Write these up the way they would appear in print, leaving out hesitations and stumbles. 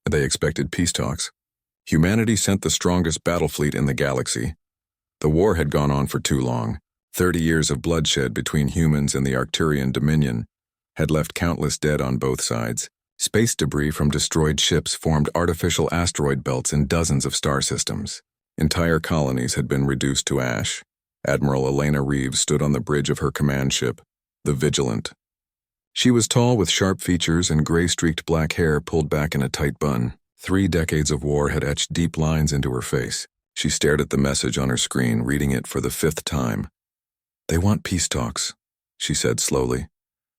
They expected peace talks. Humanity sent the strongest battlefleet in the galaxy. The war had gone on for too long. 30 years of bloodshed between humans and the Arcturian Dominion had left countless dead on both sides. Space debris from destroyed ships formed artificial asteroid belts in dozens of star systems. Entire colonies had been reduced to ash. Admiral Elena Reeves stood on the bridge of her command ship, the Vigilant. She was tall with sharp features and gray-streaked black hair pulled back in a tight bun. 3 decades of war had etched deep lines into her face. She stared at the message on her screen, reading it for the 5th time. "They want peace talks," she said slowly,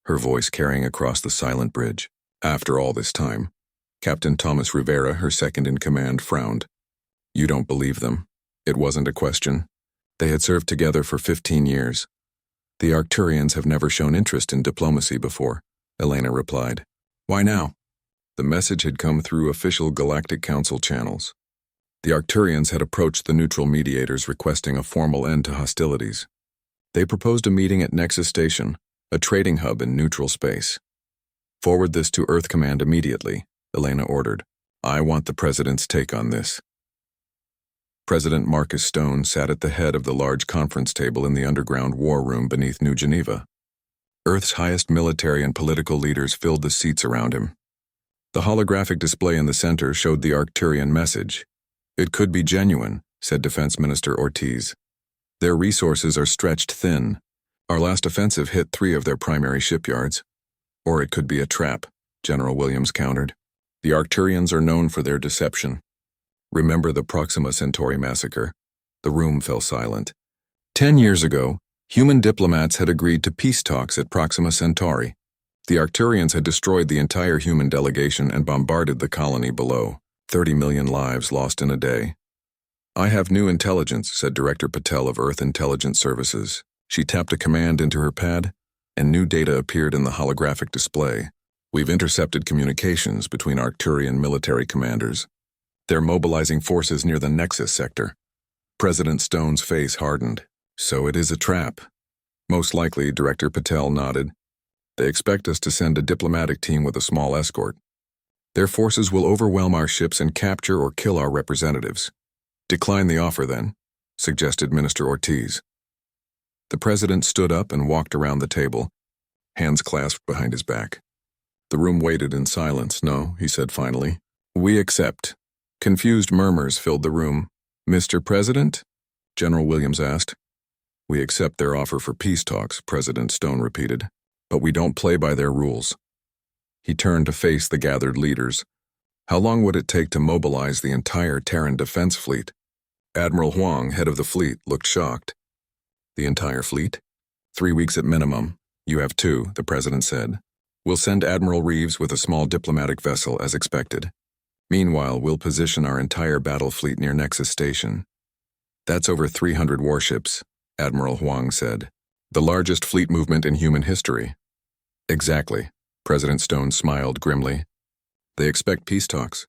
her voice carrying across the silent bridge. After all this time, Captain Thomas Rivera, her second-in-command, frowned. "You don't believe them." It wasn't a question. They had served together for 15 years. "The Arcturians have never shown interest in diplomacy before," Elena replied. "Why now?" The message had come through official Galactic Council channels. The Arcturians had approached the neutral mediators requesting a formal end to hostilities. They proposed a meeting at Nexus Station, a trading hub in neutral space. "Forward this to Earth Command immediately," Elena ordered. "I want the President's take on this." President Marcus Stone sat at the head of the large conference table in the underground war room beneath New Geneva. Earth's highest military and political leaders filled the seats around him. The holographic display in the center showed the Arcturian message. "It could be genuine," said Defense Minister Ortiz. "Their resources are stretched thin. Our last offensive hit 3 of their primary shipyards. Or it could be a trap," General Williams countered. "The Arcturians are known for their deception. Remember the Proxima Centauri massacre?" The room fell silent. 10 years ago, human diplomats had agreed to peace talks at Proxima Centauri. The Arcturians had destroyed the entire human delegation and bombarded the colony below. 30 million lives lost in a day. "I have new intelligence," said Director Patel of Earth Intelligence Services. She tapped a command into her pad, and new data appeared in the holographic display. "We've intercepted communications between Arcturian military commanders. They're mobilizing forces near the Nexus sector." President Stone's face hardened. "So it is a trap." "Most likely," Director Patel nodded. "They expect us to send a diplomatic team with a small escort. Their forces will overwhelm our ships and capture or kill our representatives." "Decline the offer, then," suggested Minister Ortiz. The president stood up and walked around the table, hands clasped behind his back. The room waited in silence. "No," he said finally. "We accept." Confused murmurs filled the room. "Mr. President?" General Williams asked. "We accept their offer for peace talks," President Stone repeated. "But we don't play by their rules." He turned to face the gathered leaders. How long would it take to mobilize the entire Terran defense fleet? Admiral Huang, head of the fleet, looked shocked. "The entire fleet? 3 weeks at minimum. You have 2, the president said. "We'll send Admiral Reeves with a small diplomatic vessel as expected. Meanwhile, we'll position our entire battle fleet near Nexus Station." "That's over 300 warships," Admiral Huang said. "The largest fleet movement in human history." "Exactly," President Stone smiled grimly. "They expect peace talks.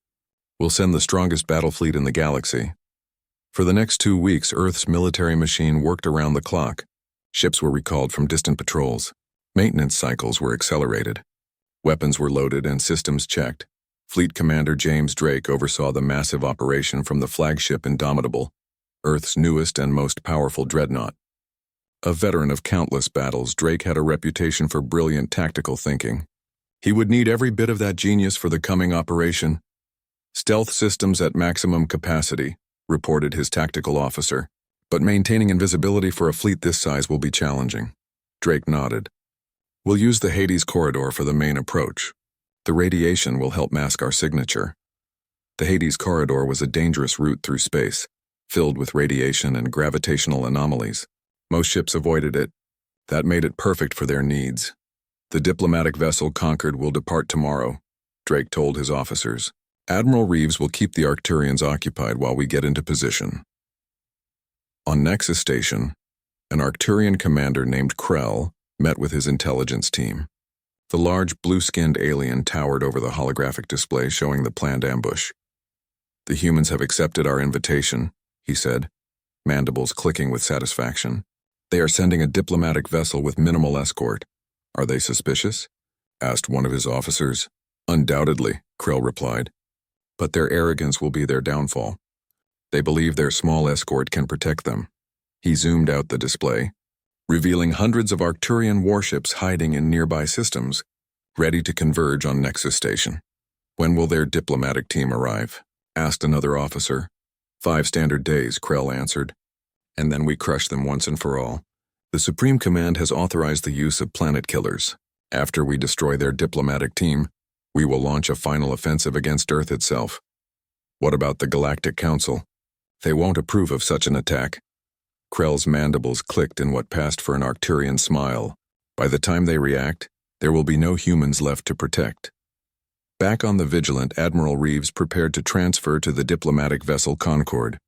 We'll send the strongest battle fleet in the galaxy." For the next 2 weeks, Earth's military machine worked around the clock. Ships were recalled from distant patrols. Maintenance cycles were accelerated. Weapons were loaded and systems checked. Fleet Commander James Drake oversaw the massive operation from the flagship Indomitable, Earth's newest and most powerful dreadnought. A veteran of countless battles, Drake had a reputation for brilliant tactical thinking. He would need every bit of that genius for the coming operation. "Stealth systems at maximum capacity," reported his tactical officer, "but maintaining invisibility for a fleet this size will be challenging." Drake nodded. "We'll use the Hades corridor for the main approach. The radiation will help mask our signature." The Hades corridor was a dangerous route through space, filled with radiation and gravitational anomalies. Most ships avoided it. That made it perfect for their needs. "The diplomatic vessel Concord will depart tomorrow," Drake told his officers. "Admiral Reeves will keep the Arcturians occupied while we get into position." On Nexus Station, an Arcturian commander named Krell met with his intelligence team. The large blue-skinned alien towered over the holographic display showing the planned ambush. "The humans have accepted our invitation," he said, mandibles clicking with satisfaction. "They are sending a diplomatic vessel with minimal escort." "Are they suspicious?" asked one of his officers. "Undoubtedly," Krell replied. but their arrogance will be their downfall. They believe their small escort can protect them. He zoomed out the display, revealing hundreds of Arcturian warships hiding in nearby systems, ready to converge on Nexus Station. "When will their diplomatic team arrive?" asked another officer. 5 standard days, Krell answered. "And then we crush them once and for all. The Supreme Command has authorized the use of planet killers. After we destroy their diplomatic team, we will launch a final offensive against Earth itself." "What about the Galactic Council?" "They won't approve of such an attack." Krell's mandibles clicked in what passed for an Arcturian smile. "By the time they react, there will be no humans left to protect." Back on the Vigilant, Admiral Reeves prepared to transfer to the diplomatic vessel Concord.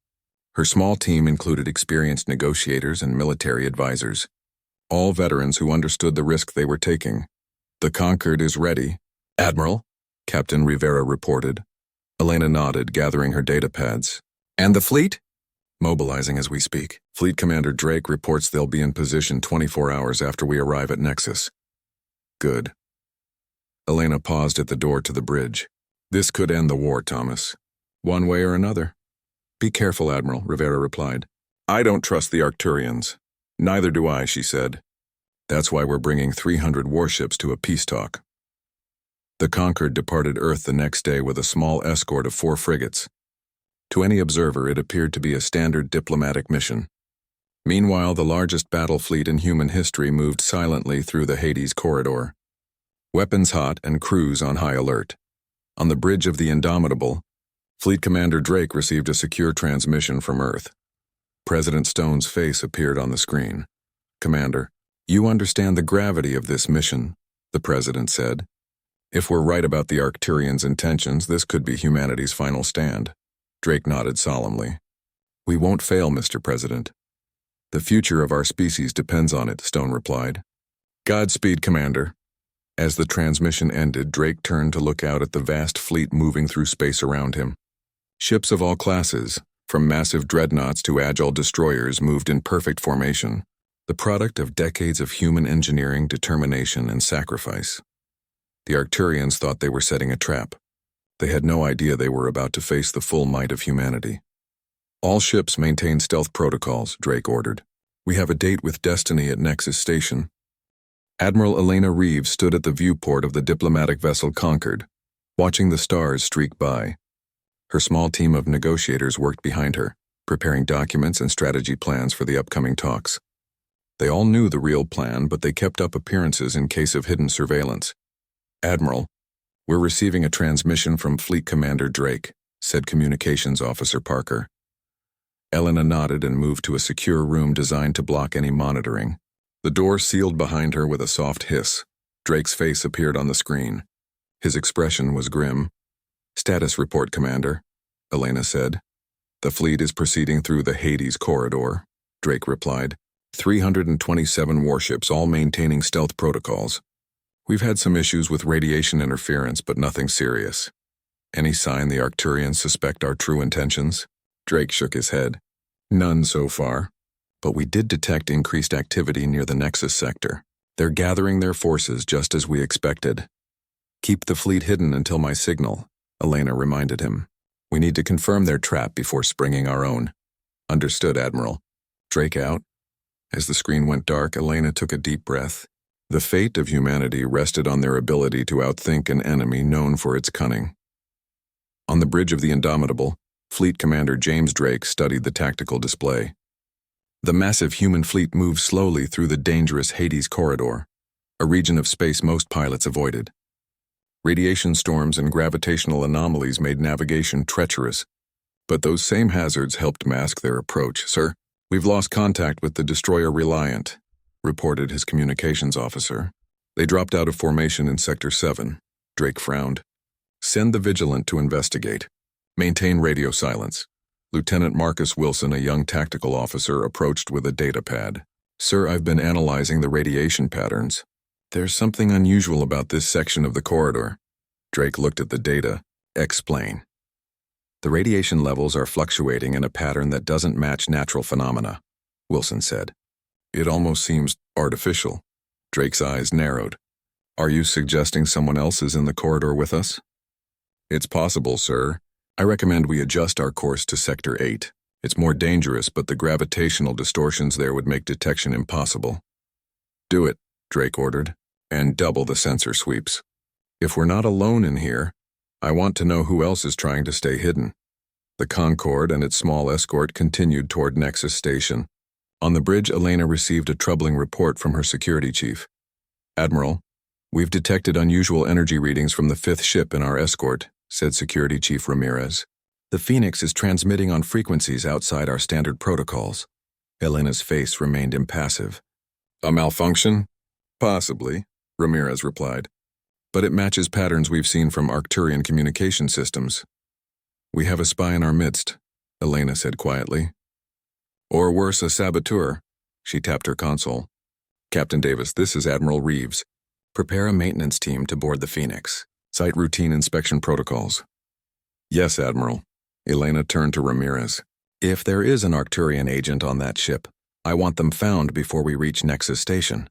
Her small team included experienced negotiators and military advisors, all veterans who understood the risk they were taking. "The Concord is ready, Admiral," Captain Rivera reported. Elena nodded, gathering her data pads. "And the fleet?" "Mobilizing as we speak. Fleet Commander Drake reports they'll be in position 24 hours after we arrive at Nexus." "Good." Elena paused at the door to the bridge. "This could end the war, Thomas. One way or another." "Be careful, Admiral," Rivera replied. "I don't trust the Arcturians." "Neither do I," she said. "That's why we're bringing 300 warships to a peace talk." The Concord departed Earth the next day with a small escort of 4 frigates. To any observer, it appeared to be a standard diplomatic mission. Meanwhile, the largest battle fleet in human history moved silently through the Hades corridor, weapons hot and crews on high alert. On the bridge of the Indomitable, Fleet Commander Drake received a secure transmission from Earth. President Stone's face appeared on the screen. "Commander, you understand the gravity of this mission," the President said. "If we're right about the Arcturians' intentions, this could be humanity's final stand." Drake nodded solemnly. "We won't fail, Mr. President. The future of our species depends on it," Stone replied. "Godspeed, Commander." As the transmission ended, Drake turned to look out at the vast fleet moving through space around him. Ships of all classes, from massive dreadnoughts to agile destroyers, moved in perfect formation, the product of decades of human engineering, determination, and sacrifice. The Arcturians thought they were setting a trap. They had no idea they were about to face the full might of humanity. "All ships maintain stealth protocols," Drake ordered. "We have a date with Destiny at Nexus Station." Admiral Elena Reeves stood at the viewport of the diplomatic vessel Concord, watching the stars streak by. Her small team of negotiators worked behind her, preparing documents and strategy plans for the upcoming talks. They all knew the real plan, but they kept up appearances in case of hidden surveillance. "Admiral, we're receiving a transmission from Fleet Commander Drake," said Communications Officer Parker. Elena nodded and moved to a secure room designed to block any monitoring. The door sealed behind her with a soft hiss. Drake's face appeared on the screen. His expression was grim. "Status report, Commander," Elena said. "The fleet is proceeding through the Hades corridor," Drake replied. 327 warships, all maintaining stealth protocols. "We've had some issues with radiation interference, but nothing serious." "Any sign the Arcturians suspect our true intentions?" Drake shook his head. "None so far. But we did detect increased activity near the Nexus sector. They're gathering their forces just as we expected." "Keep the fleet hidden until my signal," Elena reminded him. "We need to confirm their trap before springing our own." "Understood, Admiral." Drake out. As the screen went dark, Elena took a deep breath. The fate of humanity rested on their ability to outthink an enemy known for its cunning. On the bridge of the Indomitable, Fleet Commander James Drake studied the tactical display. The massive human fleet moved slowly through the dangerous Hades corridor, a region of space most pilots avoided. Radiation storms and gravitational anomalies made navigation treacherous, but those same hazards helped mask their approach. "Sir, we've lost contact with the destroyer Reliant," reported his communications officer. "They dropped out of formation in Sector 7. Drake frowned. "Send the Vigilant to investigate. Maintain radio silence." Lieutenant Marcus Wilson, a young tactical officer, approached with a data pad. "Sir, I've been analyzing the radiation patterns. There's something unusual about this section of the corridor." Drake looked at the data. "Explain." "The radiation levels are fluctuating in a pattern that doesn't match natural phenomena," Wilson said. "It almost seems artificial." Drake's eyes narrowed. "Are you suggesting someone else is in the corridor with us?" "It's possible, sir. I recommend we adjust our course to Sector 8. It's more dangerous, but the gravitational distortions there would make detection impossible. Do it, Drake ordered, and double the sensor sweeps. If we're not alone in here, I want to know who else is trying to stay hidden. The Concorde and its small escort continued toward Nexus Station. On the bridge, Elena received a troubling report from her security chief. Admiral, we've detected unusual energy readings from the 5th ship in our escort, said Security Chief Ramirez. The Phoenix is transmitting on frequencies outside our standard protocols. Elena's face remained impassive. A malfunction? Possibly, Ramirez replied. But it matches patterns we've seen from Arcturian communication systems. We have a spy in our midst, Elena said quietly. Or worse, a saboteur. She tapped her console. Captain Davis, this is Admiral Reeves. Prepare a maintenance team to board the Phoenix. Cite routine inspection protocols. Yes, Admiral. Elena turned to Ramirez. If there is an Arcturian agent on that ship, I want them found before we reach Nexus Station.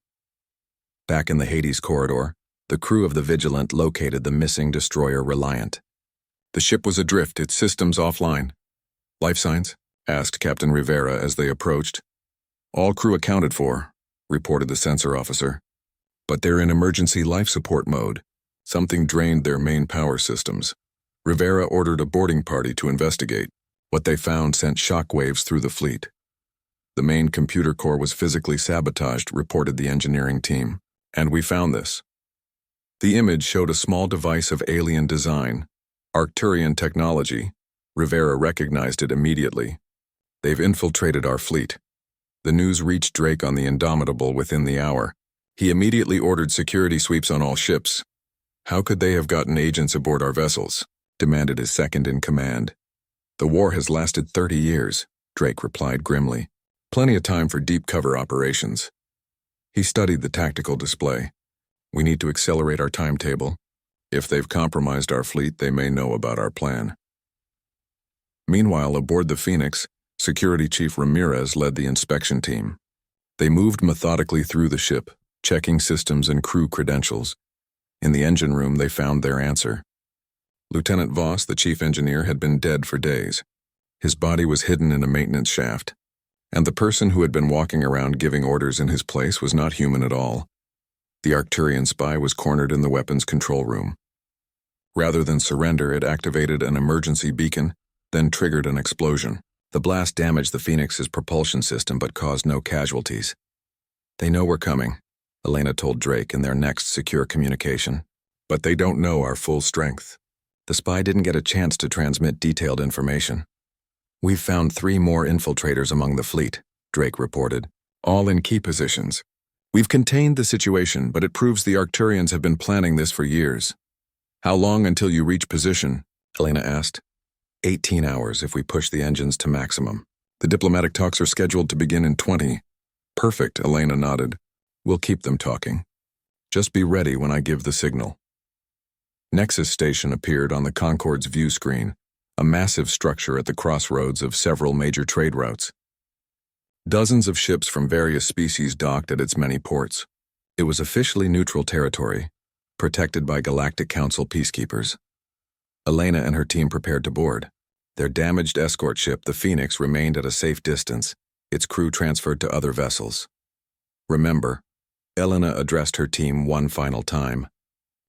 Back in the Hades corridor, the crew of the Vigilant located the missing destroyer Reliant. The ship was adrift, its systems offline. Life signs? Asked Captain Rivera as they approached. All crew accounted for, reported the sensor officer. But they're in emergency life support mode. Something drained their main power systems. Rivera ordered a boarding party to investigate. What they found sent shockwaves through the fleet. The main computer core was physically sabotaged, reported the engineering team. And we found this. The image showed a small device of alien design, Arcturian technology. Rivera recognized it immediately. They've infiltrated our fleet. The news reached Drake on the Indomitable within the hour. He immediately ordered security sweeps on all ships. How could they have gotten agents aboard our vessels? Demanded his second-in-command. The war has lasted 30 years, Drake replied grimly. Plenty of time for deep cover operations. He studied the tactical display. We need to accelerate our timetable. If they've compromised our fleet, they may know about our plan. Meanwhile, aboard the Phoenix, Security Chief Ramirez led the inspection team. They moved methodically through the ship, checking systems and crew credentials. In the engine room, they found their answer. Lieutenant Voss, the chief engineer, had been dead for days. His body was hidden in a maintenance shaft, and the person who had been walking around giving orders in his place was not human at all. The Arcturian spy was cornered in the weapons control room. Rather than surrender, it activated an emergency beacon, then triggered an explosion. The blast damaged the Phoenix's propulsion system but caused no casualties. They know we're coming, Elena told Drake in their next secure communication. But they don't know our full strength. The spy didn't get a chance to transmit detailed information. We've found 3 more infiltrators among the fleet, Drake reported, all in key positions. We've contained the situation, but it proves the Arcturians have been planning this for years. How long until you reach position? Elena asked. 18 hours if we push the engines to maximum. The diplomatic talks are scheduled to begin in 20. Perfect, Elena nodded. We'll keep them talking. Just be ready when I give the signal. Nexus Station appeared on the Concorde's view screen, a massive structure at the crossroads of several major trade routes. Dozens of ships from various species docked at its many ports. It was officially neutral territory, protected by Galactic Council peacekeepers. Elena and her team prepared to board. Their damaged escort ship, the Phoenix, remained at a safe distance, its crew transferred to other vessels. Remember, Elena addressed her team one final time.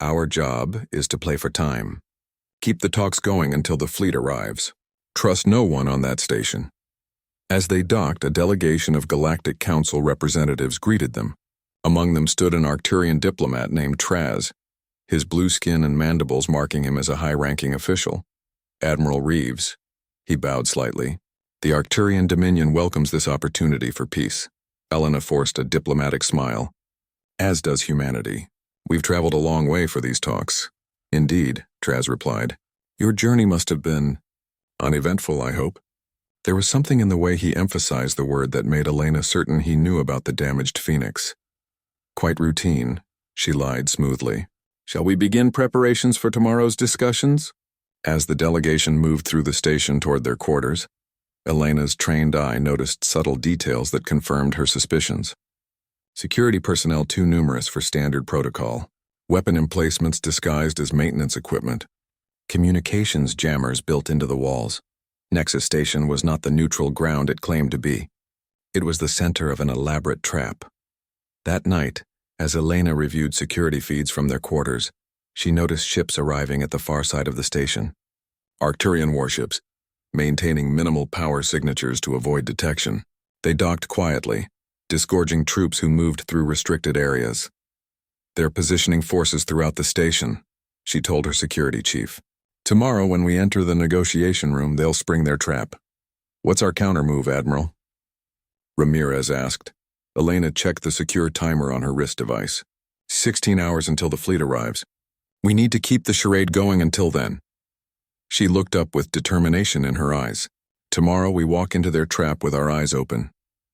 Our job is to play for time. Keep the talks going until the fleet arrives. Trust no one on that station. As they docked, a delegation of Galactic Council representatives greeted them. Among them stood an Arcturian diplomat named Traz, his blue skin and mandibles marking him as a high-ranking official. Admiral Reeves. He bowed slightly. The Arcturian Dominion welcomes this opportunity for peace. Elena forced a diplomatic smile. As does humanity. We've traveled a long way for these talks. Indeed, Traz replied. Your journey must have been uneventful, I hope. There was something in the way he emphasized the word that made Elena certain he knew about the damaged Phoenix. Quite routine, she lied smoothly. Shall we begin preparations for tomorrow's discussions? As the delegation moved through the station toward their quarters, Elena's trained eye noticed subtle details that confirmed her suspicions. Security personnel too numerous for standard protocol. Weapon emplacements disguised as maintenance equipment. communications jammers built into the walls. Nexus Station was not the neutral ground it claimed to be. It was the center of an elaborate trap. That night, as Elena reviewed security feeds from their quarters, she noticed ships arriving at the far side of the station. Arcturian warships, maintaining minimal power signatures to avoid detection. They docked quietly, disgorging troops who moved through restricted areas. "They're positioning forces throughout the station," she told her security chief. "Tomorrow, when we enter the negotiation room, they'll spring their trap." "What's our countermove, Admiral?" Ramirez asked. Elena checked the secure timer on her wrist device. 16 hours until the fleet arrives. We need to keep the charade going until then. She looked up with determination in her eyes. Tomorrow we walk into their trap with our eyes open.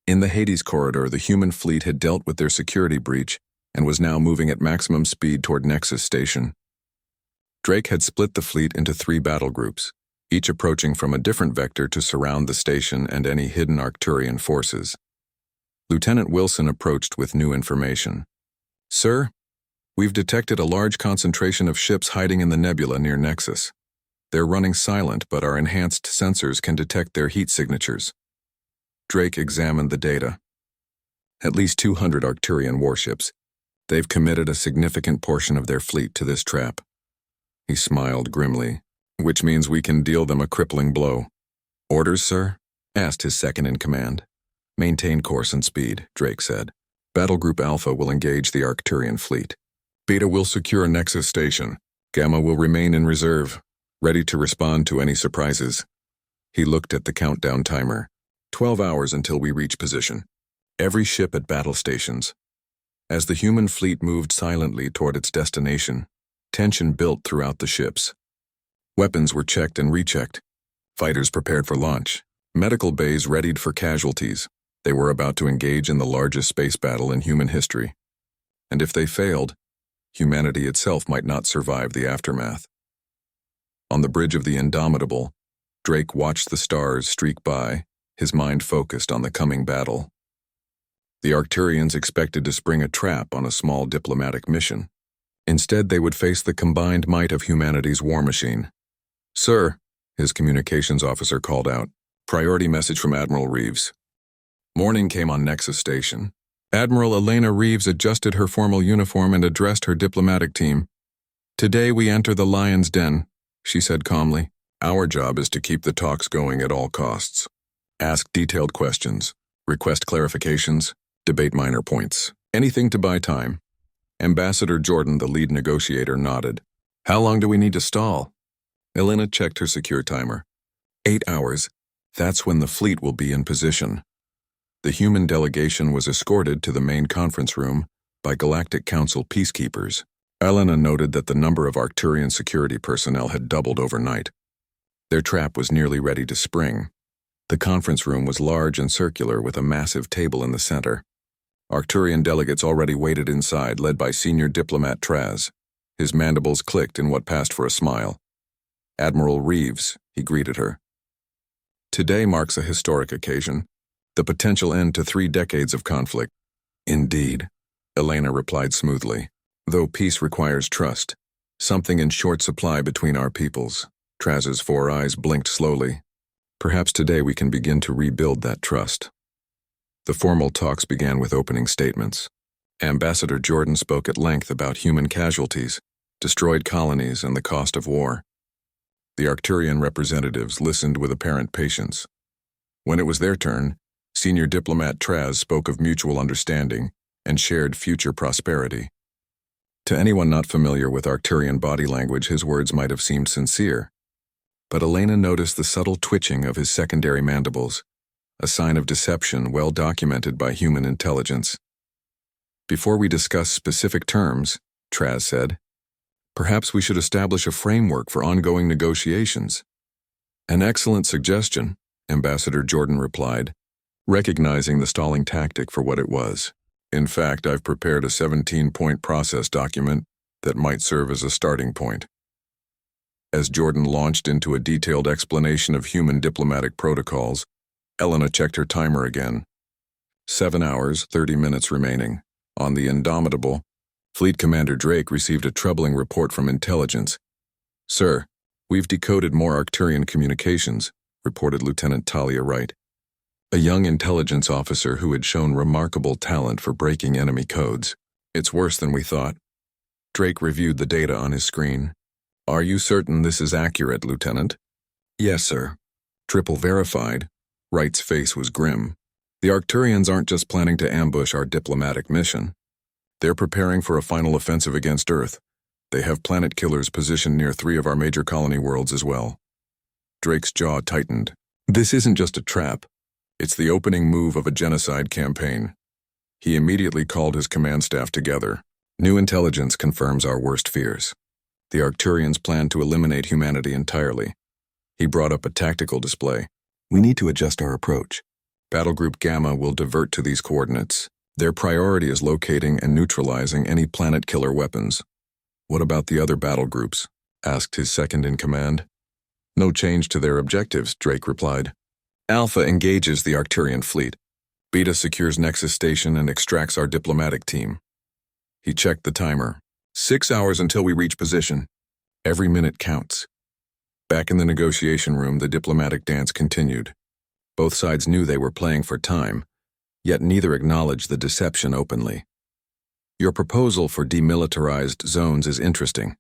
In the Hades corridor, the human fleet had dealt with their security breach and was now moving at maximum speed toward Nexus Station. Drake had split the fleet into 3 battle groups, each approaching from a different vector to surround the station and any hidden Arcturian forces. Lieutenant Wilson approached with new information. "Sir, we've detected a large concentration of ships hiding in the nebula near Nexus. They're running silent, but our enhanced sensors can detect their heat signatures." Drake examined the data. At least 200 Arcturian warships. They've committed a significant portion of their fleet to this trap. He smiled grimly, "Which means we can deal them a crippling blow." "Orders, sir?" asked his second-in-command. "Maintain course and speed," Drake said. "Battle Group Alpha will engage the Arcturian fleet. Beta will secure Nexus Station. Gamma will remain in reserve, ready to respond to any surprises." He looked at the countdown timer. 12 hours until we reach position. Every ship at battle stations. As the human fleet moved silently toward its destination, tension built throughout the ships. Weapons were checked and rechecked. Fighters prepared for launch. Medical bays readied for casualties. They were about to engage in the largest space battle in human history. And if they failed, humanity itself might not survive the aftermath. On the bridge of the Indomitable, Drake watched the stars streak by, his mind focused on the coming battle. The Arcturians expected to spring a trap on a small diplomatic mission. Instead, they would face the combined might of humanity's war machine. "Sir," his communications officer called out. "Priority message from Admiral Reeves." Morning came on Nexus Station. Admiral Elena Reeves adjusted her formal uniform and addressed her diplomatic team. "Today we enter the Lion's Den," she said calmly. "Our job is to keep the talks going at all costs. Ask detailed questions, request clarifications, debate minor points. Anything to buy time." Ambassador Jordan, the lead negotiator, nodded. "How long do we need to stall?" Elena checked her secure timer. 8 hours. That's when the fleet will be in position. The human delegation was escorted to the main conference room by Galactic Council peacekeepers. Elena noted that the number of Arcturian security personnel had doubled overnight. Their trap was nearly ready to spring. The conference room was large and circular with a massive table in the center. Arcturian delegates already waited inside, led by senior diplomat Traz. His mandibles clicked in what passed for a smile. "Admiral Reeves," he greeted her. "Today marks a historic occasion, the potential end to 3 decades of conflict." "Indeed," Elena replied smoothly. "Though peace requires trust, something in short supply between our peoples." Traz's 4 eyes blinked slowly. "Perhaps today we can begin to rebuild that trust." The formal talks began with opening statements. Ambassador Jordan spoke at length about human casualties, destroyed colonies, and the cost of war. The Arcturian representatives listened with apparent patience. When it was their turn, senior diplomat Traz spoke of mutual understanding and shared future prosperity. To anyone not familiar with Arcturian body language, his words might have seemed sincere. But Elena noticed the subtle twitching of his secondary mandibles, a sign of deception well documented by human intelligence. "Before we discuss specific terms," Traz said, "perhaps we should establish a framework for ongoing negotiations." "An excellent suggestion," Ambassador Jordan replied, recognizing the stalling tactic for what it was. "In fact, I've prepared a 17-point process document that might serve as a starting point." As Jordan launched into a detailed explanation of human diplomatic protocols, Elena checked her timer again. 7 hours, 30 minutes remaining. On the Indomitable, Fleet Commander Drake received a troubling report from intelligence. "Sir, We've decoded more Arcturian communications, reported Lieutenant Talia Wright, a young intelligence officer who had shown remarkable talent for breaking enemy codes. It's worse than we thought. Drake reviewed the data on his screen. Are you certain this is accurate, Lieutenant? Yes, sir. Triple verified. Wright's face was grim. The Arcturians aren't just planning to ambush our diplomatic mission. They're preparing for a final offensive against Earth. They have planet killers positioned near 3 of our major colony worlds as well. Drake's jaw tightened. This isn't just a trap. It's the opening move of a genocide campaign. He immediately called his command staff together. New intelligence confirms our worst fears. The Arcturians plan to eliminate humanity entirely. He brought up a tactical display. We need to adjust our approach. Battlegroup Gamma will divert to these coordinates. Their priority is locating and neutralizing any planet killer weapons. What about the other battle groups? Asked his second-in-command. No change to their objectives, Drake replied. Alpha engages the Arcturian fleet. Beta secures Nexus Station and extracts our diplomatic team. He checked the timer. 6 hours until we reach position. Every minute counts. Back in the negotiation room, the diplomatic dance continued. Both sides knew they were playing for time, yet neither acknowledged the deception openly. Your proposal for demilitarized zones is interesting,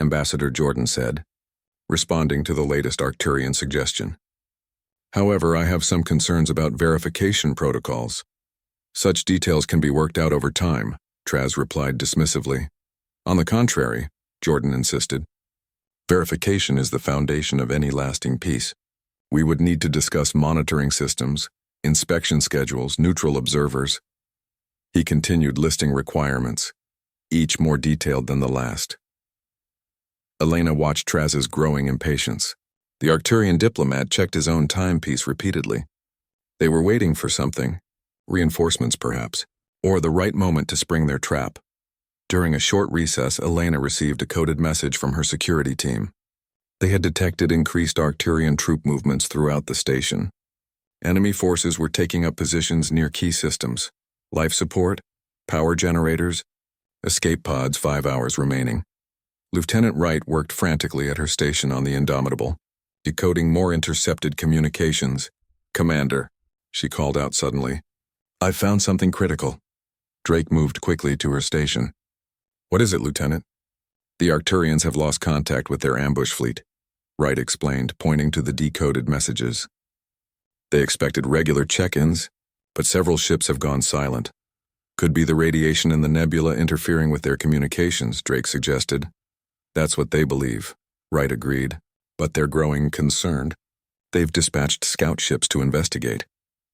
Ambassador Jordan said, responding to the latest Arcturian suggestion. However, I have some concerns about verification protocols. Such details can be worked out over time, Traz replied dismissively. On the contrary, Jordan insisted, verification is the foundation of any lasting peace. We would need to discuss monitoring systems, inspection schedules, neutral observers. He continued listing requirements, each more detailed than the last. Elena watched Traz's growing impatience. The Arcturian diplomat checked his own timepiece repeatedly. They were waiting for something, reinforcements perhaps, or the right moment to spring their trap. During a short recess, Elena received a coded message from her security team. They had detected increased Arcturian troop movements throughout the station. Enemy forces were taking up positions near key systems, life support, power generators, escape pods. 5 hours remaining. Lieutenant Wright worked frantically at her station on the Indomitable, decoding more intercepted communications. Commander, she called out suddenly. I've found something critical. Drake moved quickly to her station. What is it, Lieutenant? The Arcturians have lost contact with their ambush fleet, Wright explained, pointing to the decoded messages. They expected regular check-ins, but several ships have gone silent. Could be the radiation in the nebula interfering with their communications, Drake suggested. That's what they believe, Wright agreed, but they're growing concerned. They've dispatched scout ships to investigate.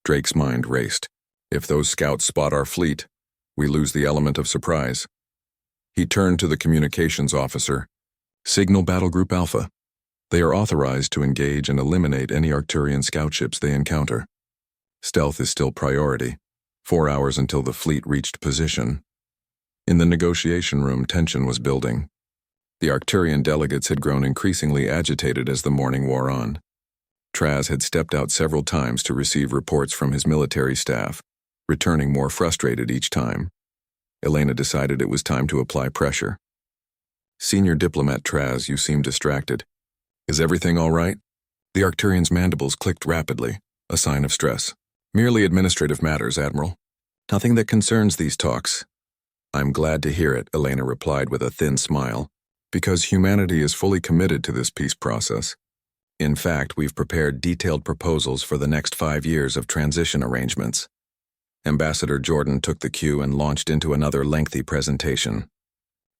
Drake's mind raced. If those scouts spot our fleet, we lose the element of surprise. He turned to the communications officer. Signal Battle Group Alpha. They are authorized to engage and eliminate any Arcturian scout ships they encounter. Stealth is still priority. 4 hours until the fleet reached position. In the negotiation room, tension was building. The Arcturian delegates had grown increasingly agitated as the morning wore on. Traz had stepped out several times to receive reports from his military staff, returning more frustrated each time. Elena decided it was time to apply pressure. Senior Diplomat Traz, you seem distracted. Is everything all right? The Arcturian's mandibles clicked rapidly, a sign of stress. Merely administrative matters, Admiral. Nothing that concerns these talks. I'm glad to hear it, Elena replied with a thin smile, because humanity is fully committed to this peace process. In fact, we've prepared detailed proposals for the next 5 years of transition arrangements. Ambassador Jordan took the cue and launched into another lengthy presentation.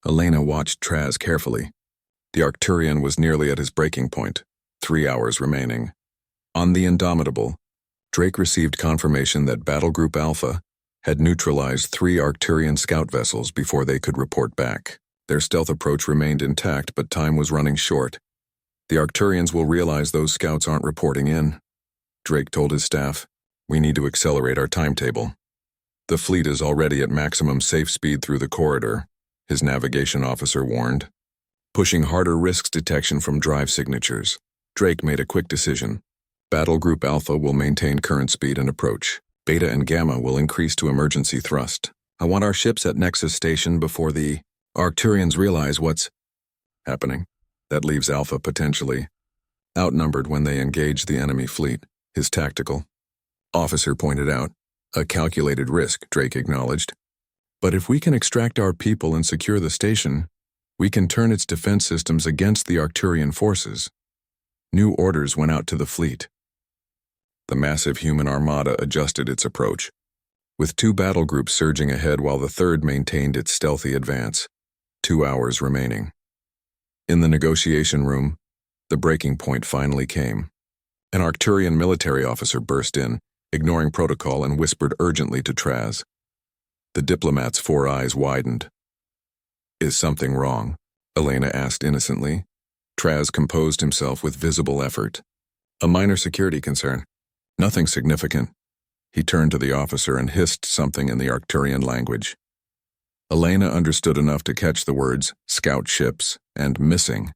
Elena watched Traz carefully. The Arcturian was nearly at his breaking point, 3 hours remaining. On the Indomitable, Drake received confirmation that Battle Group Alpha had neutralized 3 Arcturian scout vessels before they could report back. Their stealth approach remained intact, but time was running short. The Arcturians will realize those scouts aren't reporting in. Drake told his staff, we need to accelerate our timetable. The fleet is already at maximum safe speed through the corridor, his navigation officer warned. Pushing harder risks detection from drive signatures, Drake made a quick decision. Battle Group Alpha will maintain current speed and approach. Beta and Gamma will increase to emergency thrust. I want our ships at Nexus Station before the Arcturians realize what's happening. That leaves Alpha potentially outnumbered when they engage the enemy fleet, his tactical officer pointed out. A calculated risk, Drake acknowledged. But if we can extract our people and secure the station, we can turn its defense systems against the Arcturian forces. New orders went out to the fleet. The massive human armada adjusted its approach, with 2 battle groups surging ahead while the third maintained its stealthy advance. 2 hours remaining. In the negotiation room, the breaking point finally came. An Arcturian military officer burst in, ignoring protocol, and whispered urgently to Traz. The diplomat's 4 eyes widened. "Is something wrong?" Elena asked innocently. Traz composed himself with visible effort. "A minor security concern. Nothing significant." He turned to the officer and hissed something in the Arcturian language. Elena understood enough to catch the words "scout ships" and "missing."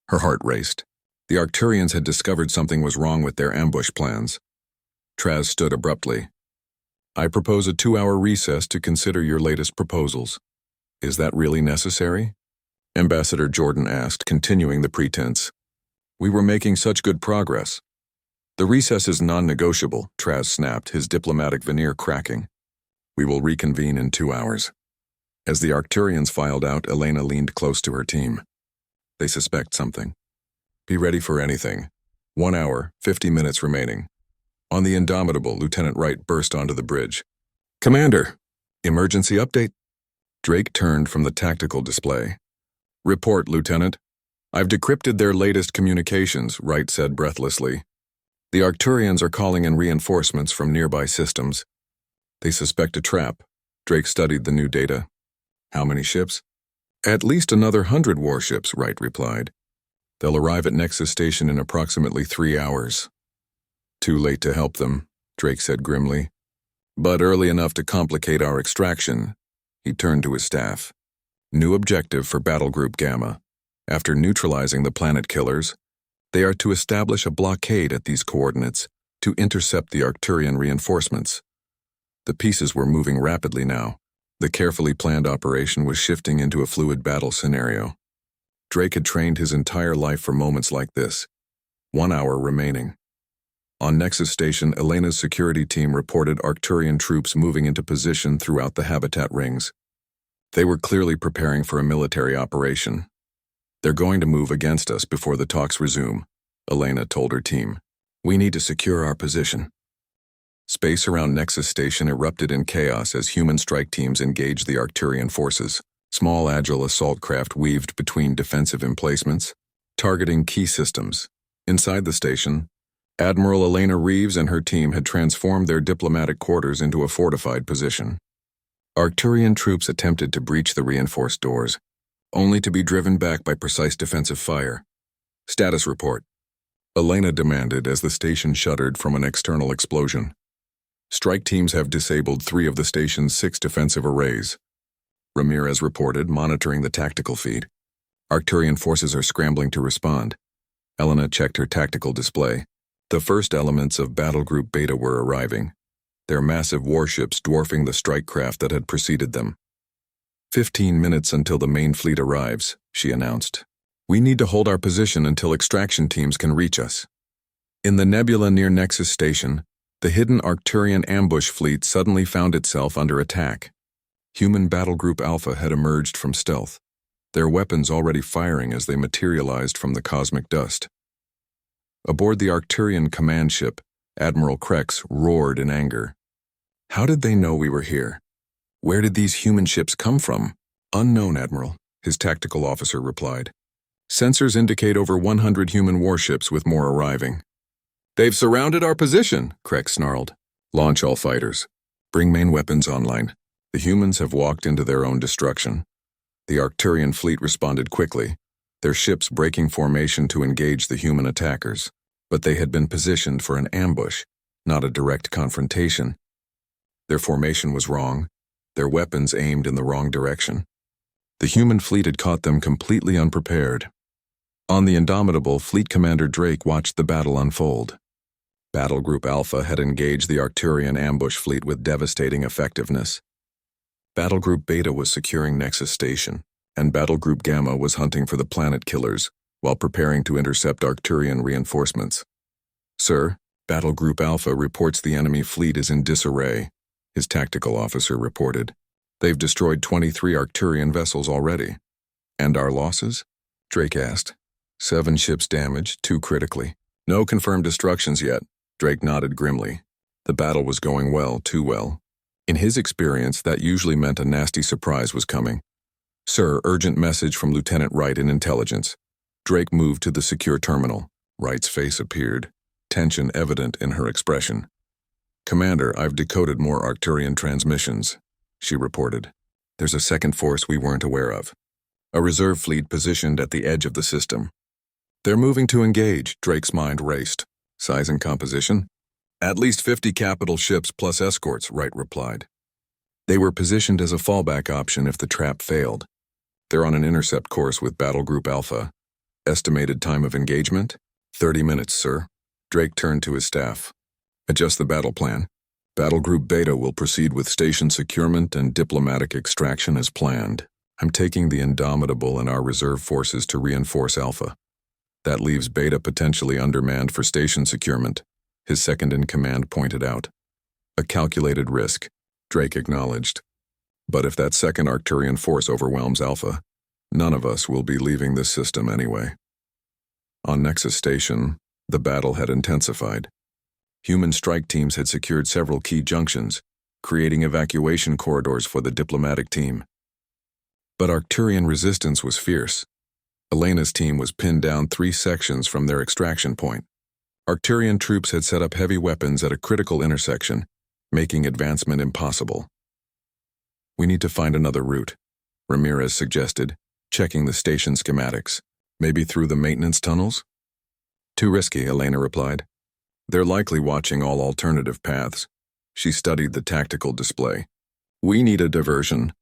Her heart raced. The Arcturians had discovered something was wrong with their ambush plans. Traz stood abruptly. "I propose a 2-hour recess to consider your latest proposals." "Is that really necessary?" Ambassador Jordan asked, continuing the pretense. "We were making such good progress." "The recess is non-negotiable," Traz snapped, his diplomatic veneer cracking. "We will reconvene in 2 hours." As the Arcturians filed out, Elena leaned close to her team. "They suspect something. Be ready for anything. 1 hour, 50 minutes remaining." On the Indomitable, Lieutenant Wright burst onto the bridge. "Commander, emergency update." Drake turned from the tactical display. "Report, Lieutenant. I've decrypted their latest communications," Wright said breathlessly. "The Arcturians are calling in reinforcements from nearby systems. They suspect a trap." Drake studied the new data. "How many ships?" "At least another 100 warships," Wright replied. "They'll arrive at Nexus Station in approximately 3 hours. "Too late to help them," Drake said grimly. "But early enough to complicate our extraction." He turned to his staff. "New objective for Battle Group Gamma. After neutralizing the planet killers, they are to establish a blockade at these coordinates to intercept the Arcturian reinforcements." The pieces were moving rapidly now. The carefully planned operation was shifting into a fluid battle scenario. Drake had trained his entire life for moments like this. 1 hour remaining. On Nexus Station, Elena's security team reported Arcturian troops moving into position throughout the habitat rings. They were clearly preparing for a military operation. "They're going to move against us before the talks resume," Elena told her team. "We need to secure our position." Space around Nexus Station erupted in chaos as human strike teams engaged the Arcturian forces. Small, agile assault craft weaved between defensive emplacements, targeting key systems. Inside the station, Admiral Elena Reeves and her team had transformed their diplomatic quarters into a fortified position. Arcturian troops attempted to breach the reinforced doors, only to be driven back by precise defensive fire. "Status report," Elena demanded as the station shuddered from an external explosion. "Strike teams have disabled 3 of the station's 6 defensive arrays," Ramirez reported, monitoring the tactical feed. "Arcturian forces are scrambling to respond." Elena checked her tactical display. The first elements of Battle Group Beta were arriving, their massive warships dwarfing the strike craft that had preceded them. 15 minutes until the main fleet arrives," she announced. "We need to hold our position until extraction teams can reach us." In the nebula near Nexus Station, the hidden Arcturian ambush fleet suddenly found itself under attack. Human Battle Group Alpha had emerged from stealth, their weapons already firing as they materialized from the cosmic dust. Aboard the Arcturian command ship, Admiral Krex roared in anger. "How did they know we were here? Where did these human ships come from?" "Unknown, Admiral," his tactical officer replied. "Sensors indicate over 100 human warships with more arriving." "They've surrounded our position," Krex snarled. "Launch all fighters. Bring main weapons online. The humans have walked into their own destruction." The Arcturian fleet responded quickly, their ships breaking formation to engage the human attackers. But they had been positioned for an ambush, not a direct confrontation. Their formation was wrong, their weapons aimed in the wrong direction. The human fleet had caught them completely unprepared. On the Indomitable, Fleet Commander Drake watched the battle unfold. Battle Group Alpha had engaged the Arcturian ambush fleet with devastating effectiveness. Battle Group Beta was securing Nexus Station, and Battle Group Gamma was hunting for the planet killers, while preparing to intercept Arcturian reinforcements. Sir, Battle Group Alpha reports the enemy fleet is in disarray, his tactical officer reported. They've destroyed 23 Arcturian vessels already. And our losses? Drake asked. 7 ships damaged, 2 critically. No confirmed destructions yet, Drake nodded grimly. The battle was going well, too well. In his experience, that usually meant a nasty surprise was coming. Sir, urgent message from Lieutenant Wright in intelligence. Drake moved to the secure terminal. Wright's face appeared, tension evident in her expression. Commander, I've decoded more Arcturian transmissions, she reported. There's a second force we weren't aware of. A reserve fleet positioned at the edge of the system. They're moving to engage, Drake's mind raced. Size and composition? At least 50 capital ships plus escorts, Wright replied. They were positioned as a fallback option if the trap failed. They're on an intercept course with Battle Group Alpha. Estimated time of engagement? 30 minutes, sir. Drake turned to his staff. Adjust the battle plan. Battle Group Beta will proceed with station securement and diplomatic extraction as planned. I'm taking the Indomitable and our reserve forces to reinforce Alpha. That leaves Beta potentially undermanned for station securement, his second-in-command pointed out. A calculated risk, Drake acknowledged. But if that second Arcturian force overwhelms Alpha, none of us will be leaving this system anyway. On Nexus Station, the battle had intensified. Human strike teams had secured several key junctions, creating evacuation corridors for the diplomatic team. But Arcturian resistance was fierce. Elena's team was pinned down 3 sections from their extraction point. Arcturian troops had set up heavy weapons at a critical intersection, making advancement impossible. We need to find another route, Ramirez suggested, checking the station schematics. Maybe through the maintenance tunnels? Too risky, Elena replied. They're likely watching all alternative paths. She studied the tactical display. We need a diversion.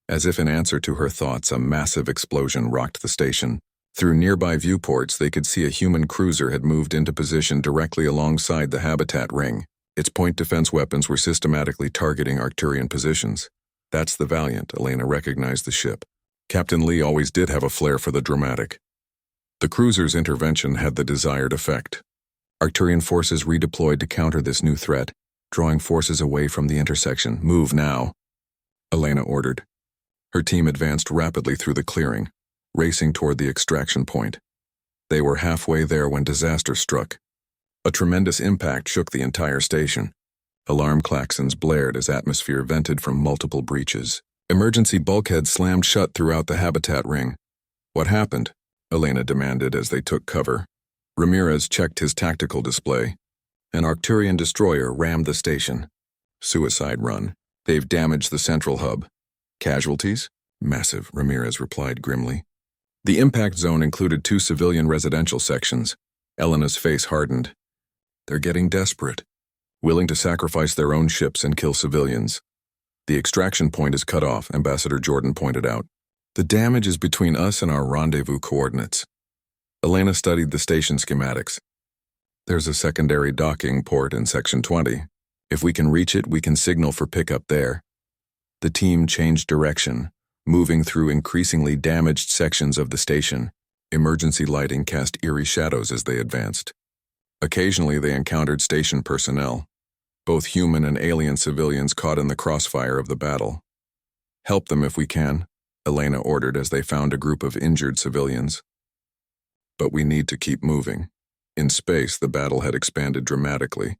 As if in answer to her thoughts, a massive explosion rocked the station. Through nearby viewports, they could see a human cruiser had moved into position directly alongside the habitat ring. Its point defense weapons were systematically targeting Arcturian positions. That's the Valiant, Elena recognized the ship. Captain Lee always did have a flair for the dramatic. The cruiser's intervention had the desired effect. Arcturian forces redeployed to counter this new threat, drawing forces away from the intersection. Move now, Elena ordered. Her team advanced rapidly through the clearing, racing toward the extraction point. They were halfway there when disaster struck. A tremendous impact shook the entire station. Alarm klaxons blared as atmosphere vented from multiple breaches. Emergency bulkheads slammed shut throughout the habitat ring. What happened? Elena demanded as they took cover. Ramirez checked his tactical display. An Arcturian destroyer rammed the station. Suicide run. They've damaged the central hub. Casualties? Massive, Ramirez replied grimly. The impact zone included 2 civilian residential sections. Elena's face hardened. They're getting desperate, willing to sacrifice their own ships and kill civilians. The extraction point is cut off, Ambassador Jordan pointed out. The damage is between us and our rendezvous coordinates. Elena studied the station schematics. There's a secondary docking port in Section 20. If we can reach it, we can signal for pickup there. The team changed direction, moving through increasingly damaged sections of the station. Emergency lighting cast eerie shadows as they advanced. Occasionally, they encountered station personnel, both human and alien civilians caught in the crossfire of the battle. Help them if we can, Elena ordered as they found a group of injured civilians. But we need to keep moving. In space, the battle had expanded dramatically.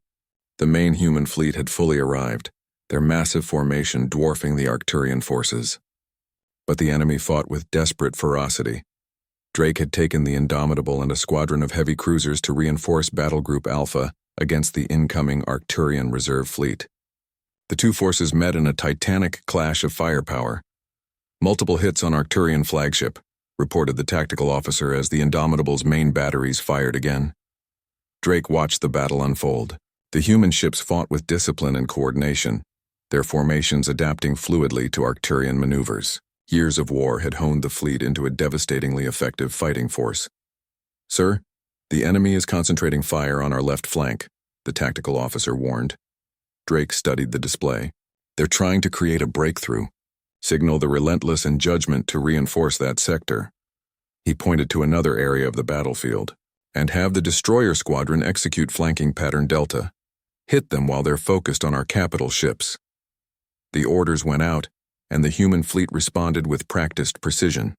The main human fleet had fully arrived, their massive formation dwarfing the Arcturian forces. But the enemy fought with desperate ferocity. Drake had taken the Indomitable and a squadron of heavy cruisers to reinforce Battle Group Alpha against the incoming Arcturian reserve fleet. The 2 forces met in a titanic clash of firepower. Multiple hits on Arcturian flagship, reported the tactical officer as the Indomitable's main batteries fired again. Drake watched the battle unfold. The human ships fought with discipline and coordination, their formations adapting fluidly to Arcturian maneuvers. Years of war had honed the fleet into a devastatingly effective fighting force. Sir, the enemy is concentrating fire on our left flank, the tactical officer warned. Drake studied the display. They're trying to create a breakthrough. Signal the relentless and judgment to reinforce that sector. He pointed to another area of the battlefield. "And have the destroyer squadron execute flanking pattern Delta. Hit them while they're focused on our capital ships." The orders went out, and the human fleet responded with practiced precision.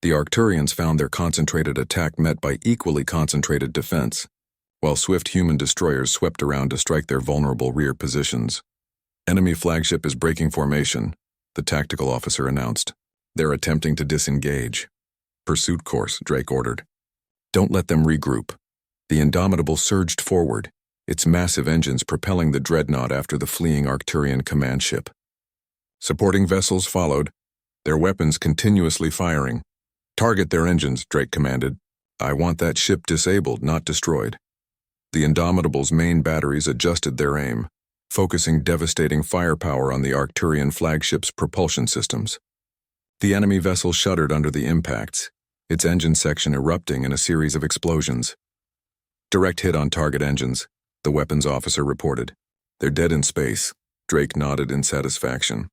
The Arcturians found their concentrated attack met by equally concentrated defense, while swift human destroyers swept around to strike their vulnerable rear positions. "Enemy flagship is breaking formation," the tactical officer announced. "They're attempting to disengage." "Pursuit course," Drake ordered. "Don't let them regroup." The Indomitable surged forward, its massive engines propelling the dreadnought after the fleeing Arcturian command ship. Supporting vessels followed, their weapons continuously firing. "Target their engines," Drake commanded. "I want that ship disabled, not destroyed." The Indomitable's main batteries adjusted their aim, focusing devastating firepower on the Arcturian flagship's propulsion systems. The enemy vessel shuddered under the impacts, its engine section erupting in a series of explosions. "Direct hit on target engines," the weapons officer reported. "They're dead in space." Drake nodded in satisfaction.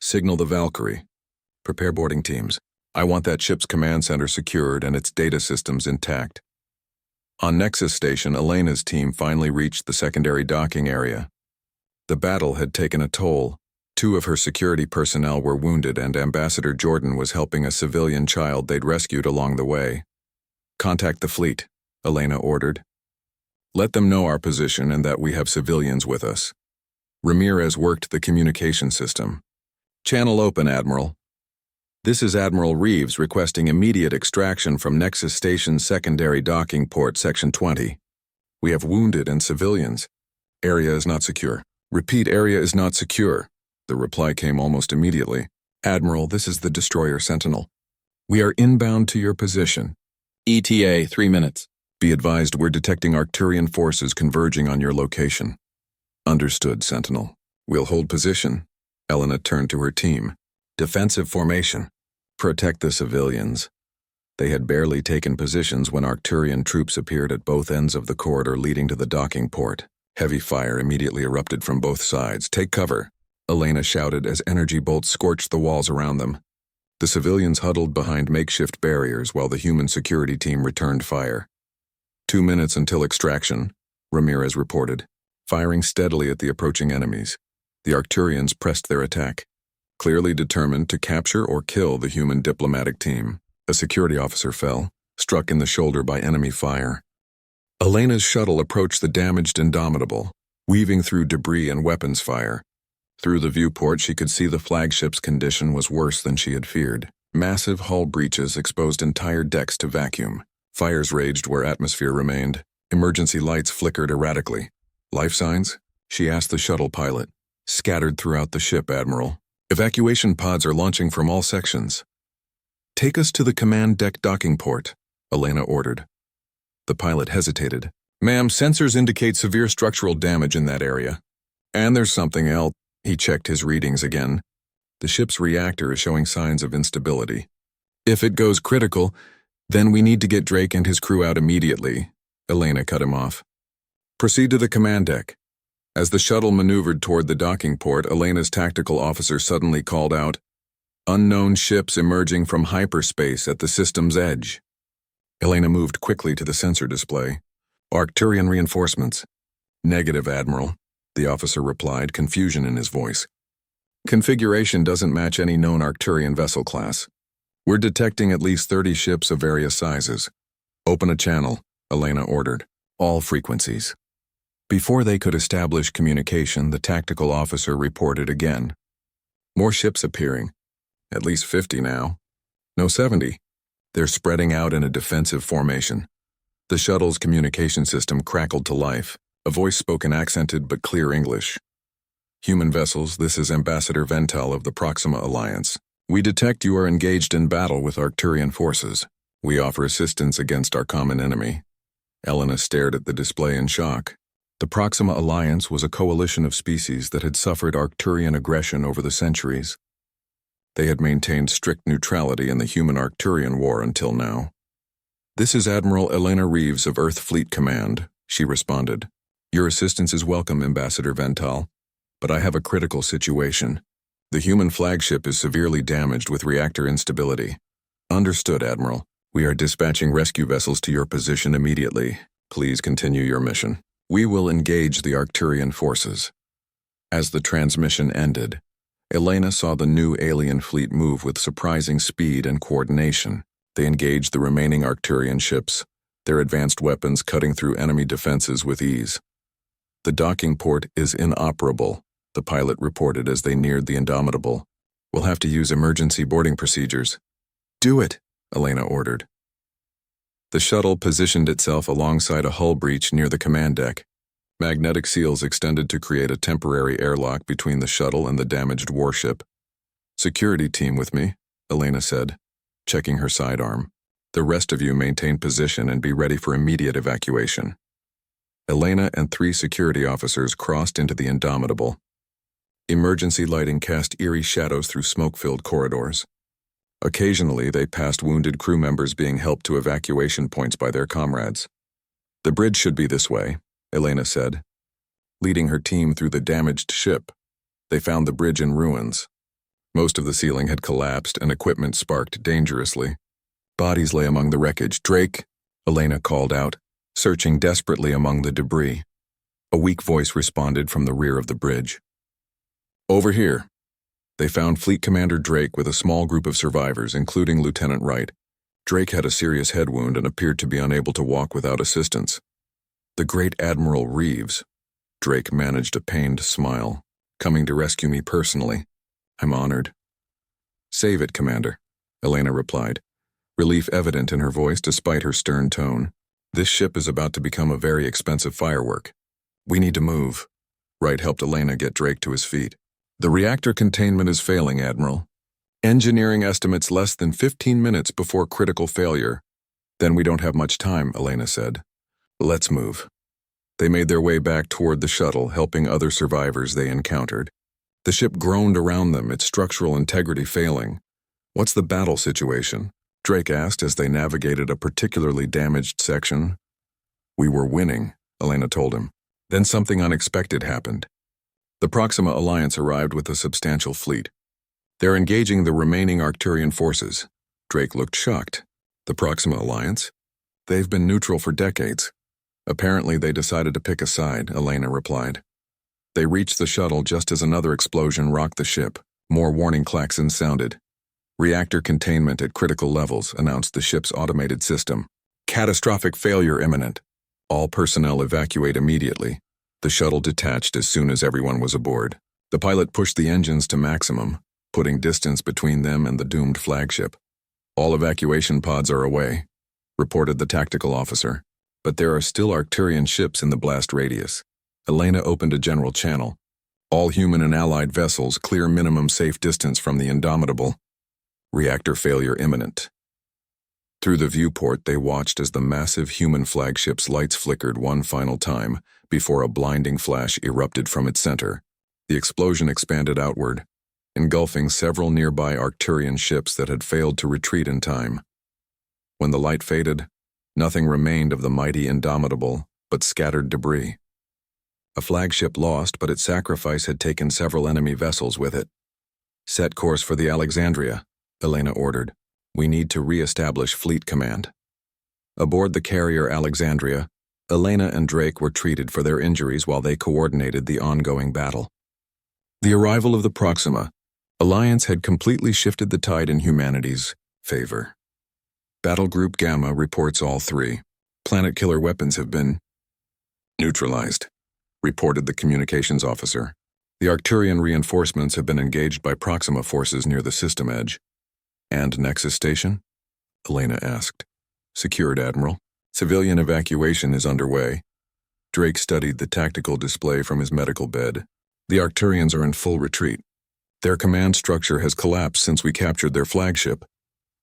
"Signal the Valkyrie. Prepare boarding teams. I want that ship's command center secured and its data systems intact." On Nexus Station, Elena's team finally reached the secondary docking area. The battle had taken a toll. 2 of her security personnel were wounded, and Ambassador Jordan was helping a civilian child they'd rescued along the way. "Contact the fleet," Elena ordered. "Let them know our position and that we have civilians with us." Ramirez worked the communication system. "Channel open, Admiral. This is Admiral Reeves requesting immediate extraction from Nexus Station's secondary docking port, Section 20. We have wounded and civilians. Area is not secure." "Repeat, area is not secure." The reply came almost immediately. "Admiral, this is the destroyer Sentinel. We are inbound to your position. ETA 3 minutes. Be advised we're detecting Arcturian forces converging on your location." "Understood, Sentinel. We'll hold position." Elena turned to her team. "Defensive formation. Protect the civilians." They had barely taken positions when Arcturian troops appeared at both ends of the corridor leading to the docking port. Heavy fire immediately erupted from both sides. "Take cover," Elena shouted as energy bolts scorched the walls around them. The civilians huddled behind makeshift barriers while the human security team returned fire. 2 minutes until extraction, Ramirez reported, firing steadily at the approaching enemies. The Arcturians pressed their attack, clearly determined to capture or kill the human diplomatic team. A security officer fell, struck in the shoulder by enemy fire. Elena's shuttle approached the damaged Indomitable, weaving through debris and weapons fire. Through the viewport, she could see the flagship's condition was worse than she had feared. Massive hull breaches exposed entire decks to vacuum. Fires raged where atmosphere remained. Emergency lights flickered erratically. "Life signs?" she asked the shuttle pilot. "Scattered throughout the ship, Admiral. Evacuation pods are launching from all sections." "Take us to the command deck docking port," Elena ordered. The pilot hesitated. "Ma'am, sensors indicate severe structural damage in that area. And there's something else." He checked his readings again. "The ship's reactor is showing signs of instability. If it goes critical, then we need to get Drake and his crew out immediately." Elena cut him off. "Proceed to the command deck." As the shuttle maneuvered toward the docking port, Elena's tactical officer suddenly called out, "Unknown ships emerging from hyperspace at the system's edge." Elena moved quickly to the sensor display. "Arcturian reinforcements." "Negative, Admiral," the officer replied, confusion in his voice. "Configuration doesn't match any known Arcturian vessel class. We're detecting at least 30 ships of various sizes." "Open a channel," Elena ordered. "All frequencies." Before they could establish communication, the tactical officer reported again. "More ships appearing. At least 50 now. No, 70. They're spreading out in a defensive formation." The shuttle's communication system crackled to life. A voice spoke in accented but clear English. "Human vessels, this is Ambassador Vental of the Proxima Alliance. We detect you are engaged in battle with Arcturian forces. We offer assistance against our common enemy." Elena stared at the display in shock. The Proxima Alliance was a coalition of species that had suffered Arcturian aggression over the centuries. They had maintained strict neutrality in the Human-Arcturian War until now. "This is Admiral Elena Reeves of Earth Fleet Command," she responded. "Your assistance is welcome, Ambassador Vental, but I have a critical situation. The human flagship is severely damaged with reactor instability." "Understood, Admiral. We are dispatching rescue vessels to your position immediately. Please continue your mission. We will engage the Arcturian forces. As the transmission ended, Elena saw the new alien fleet move with surprising speed and coordination. They engaged the remaining Arcturian ships, their advanced weapons cutting through enemy defenses with ease. The docking port is inoperable, the pilot reported as they neared the Indomitable. We'll have to use emergency boarding procedures. Do it, Elena ordered. The shuttle positioned itself alongside a hull breach near the command deck. Magnetic seals extended to create a temporary airlock between the shuttle and the damaged warship. Security team with me, Elena said, checking her sidearm. The rest of you maintain position and be ready for immediate evacuation. Elena and 3 security officers crossed into the Indomitable. Emergency lighting cast eerie shadows through smoke-filled corridors. Occasionally, they passed wounded crew members being helped to evacuation points by their comrades. The bridge should be this way, Elena said, leading her team through the damaged ship. They found the bridge in ruins. Most of the ceiling had collapsed and equipment sparked dangerously. Bodies lay among the wreckage. Drake, Elena called out, searching desperately among the debris. A weak voice responded from the rear of the bridge. Over here. They found Fleet Commander Drake with a small group of survivors, including Lieutenant Wright. Drake had a serious head wound and appeared to be unable to walk without assistance. The Great Admiral Reeves. Drake managed a pained smile. Coming to rescue me personally. I'm honored. Save it, Commander, Elena replied, relief evident in her voice despite her stern tone. This ship is about to become a very expensive firework. We need to move. Wright helped Elena get Drake to his feet. The reactor containment is failing, Admiral. Engineering estimates less than 15 minutes before critical failure. Then we don't have much time, Elena said. Let's move. They made their way back toward the shuttle, helping other survivors they encountered. The ship groaned around them, its structural integrity failing. What's the battle situation? Drake asked as they navigated a particularly damaged section. We were winning, Elena told him. Then something unexpected happened. The Proxima Alliance arrived with a substantial fleet. They're engaging the remaining Arcturian forces. Drake looked shocked. The Proxima Alliance? They've been neutral for decades. Apparently they decided to pick a side, Elena replied. They reached the shuttle just as another explosion rocked the ship. More warning klaxons sounded. Reactor containment at critical levels, announced the ship's automated system. Catastrophic failure imminent. All personnel evacuate immediately. The shuttle detached as soon as everyone was aboard. The pilot pushed the engines to maximum, putting distance between them and the doomed flagship. All evacuation pods are away, reported the tactical officer. But there are still Arcturian ships in the blast radius. Elena opened a general channel. All human and allied vessels clear minimum safe distance from the Indomitable. Reactor failure imminent. Through the viewport, they watched as the massive human flagship's lights flickered one final time before a blinding flash erupted from its center. The explosion expanded outward, engulfing several nearby Arcturian ships that had failed to retreat in time. When the light faded, nothing remained of the mighty Indomitable but scattered debris. A flagship lost, but its sacrifice had taken several enemy vessels with it. Set course for the Alexandria, Elena ordered. We need to re-establish fleet command. Aboard the carrier Alexandria, Elena and Drake were treated for their injuries while they coordinated the ongoing battle. The arrival of the Proxima Alliance had completely shifted the tide in humanity's favor. Battle Group Gamma reports all 3. Planet killer weapons have been neutralized, reported the communications officer. The Arcturian reinforcements have been engaged by Proxima forces near the system edge. And Nexus Station? Elena asked. Secured, Admiral. Civilian evacuation is underway. Drake studied the tactical display from his medical bed. The Arcturians are in full retreat. Their command structure has collapsed since we captured their flagship.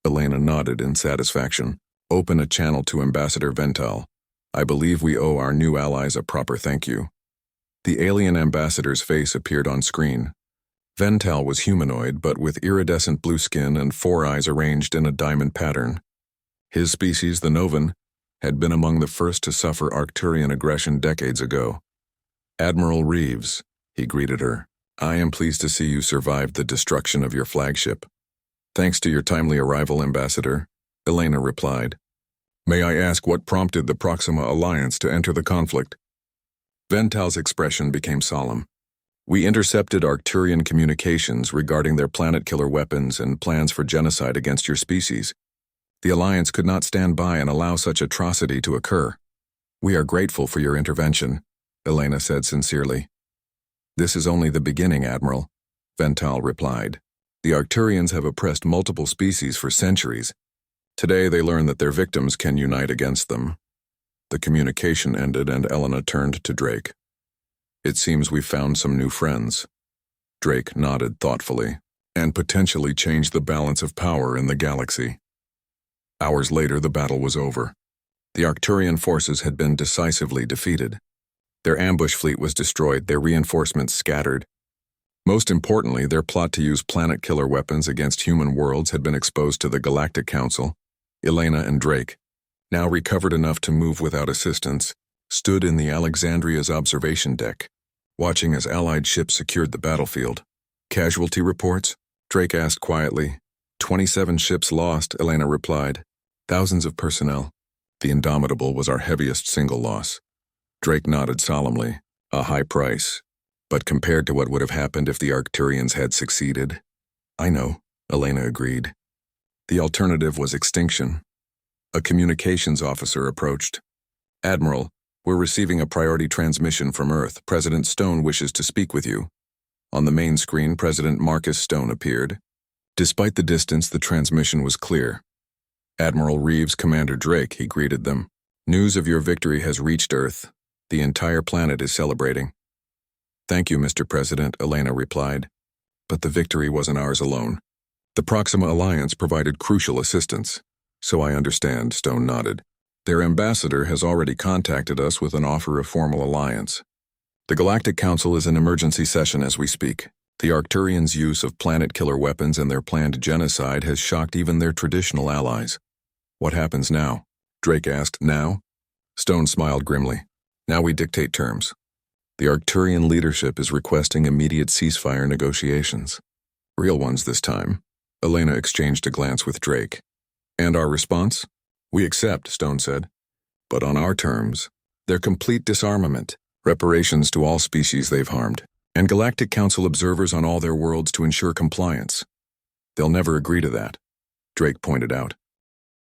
Elena nodded in satisfaction. Open a channel to Ambassador Vental. I believe we owe our new allies a proper thank you. The alien ambassador's face appeared on screen. Vental was humanoid, but with iridescent blue skin and 4 eyes arranged in a diamond pattern. His species, the Novan, had been among the first to suffer Arcturian aggression decades ago. Admiral Reeves, he greeted her. I am pleased to see you survived the destruction of your flagship. Thanks to your timely arrival, Ambassador, Elena replied. May I ask what prompted the Proxima Alliance to enter the conflict? Vental's expression became solemn. We intercepted Arcturian communications regarding their planet-killer weapons and plans for genocide against your species. The Alliance could not stand by and allow such atrocity to occur. We are grateful for your intervention, Elena said sincerely. This is only the beginning, Admiral, Vental replied. The Arcturians have oppressed multiple species for centuries. Today they learn that their victims can unite against them. The communication ended and Elena turned to Drake. It seems we've found some new friends. Drake nodded thoughtfully, and potentially changed the balance of power in the galaxy. Hours later, the battle was over. The Arcturian forces had been decisively defeated. Their ambush fleet was destroyed, their reinforcements scattered. Most importantly, their plot to use planet-killer weapons against human worlds had been exposed to the Galactic Council. Elena and Drake, now recovered enough to move without assistance, stood in the Alexandria's observation deck, watching as Allied ships secured the battlefield. Casualty reports? Drake asked quietly. 27 ships lost, Elena replied. Thousands of personnel. The Indomitable was our heaviest single loss. Drake nodded solemnly. A high price. But compared to what would have happened if the Arcturians had succeeded? I know, Elena agreed. The alternative was extinction. A communications officer approached. Admiral, we're receiving a priority transmission from Earth. President Stone wishes to speak with you. On the main screen, President Marcus Stone appeared. Despite the distance, the transmission was clear. Admiral Reeves, Commander Drake, he greeted them. News of your victory has reached Earth. The entire planet is celebrating. Thank you, Mr. President, Elena replied. But the victory wasn't ours alone. The Proxima Alliance provided crucial assistance. So I understand, Stone nodded. Their ambassador has already contacted us with an offer of formal alliance. The Galactic Council is in emergency session as we speak. The Arcturians' use of planet-killer weapons and their planned genocide has shocked even their traditional allies. What happens now? Drake asked. Now? Stone smiled grimly. Now we dictate terms. The Arcturian leadership is requesting immediate ceasefire negotiations. Real ones this time. Elena exchanged a glance with Drake. And our response? We accept, Stone said. But on our terms. Their complete disarmament, reparations to all species they've harmed, and Galactic Council observers on all their worlds to ensure compliance. They'll never agree to that, Drake pointed out.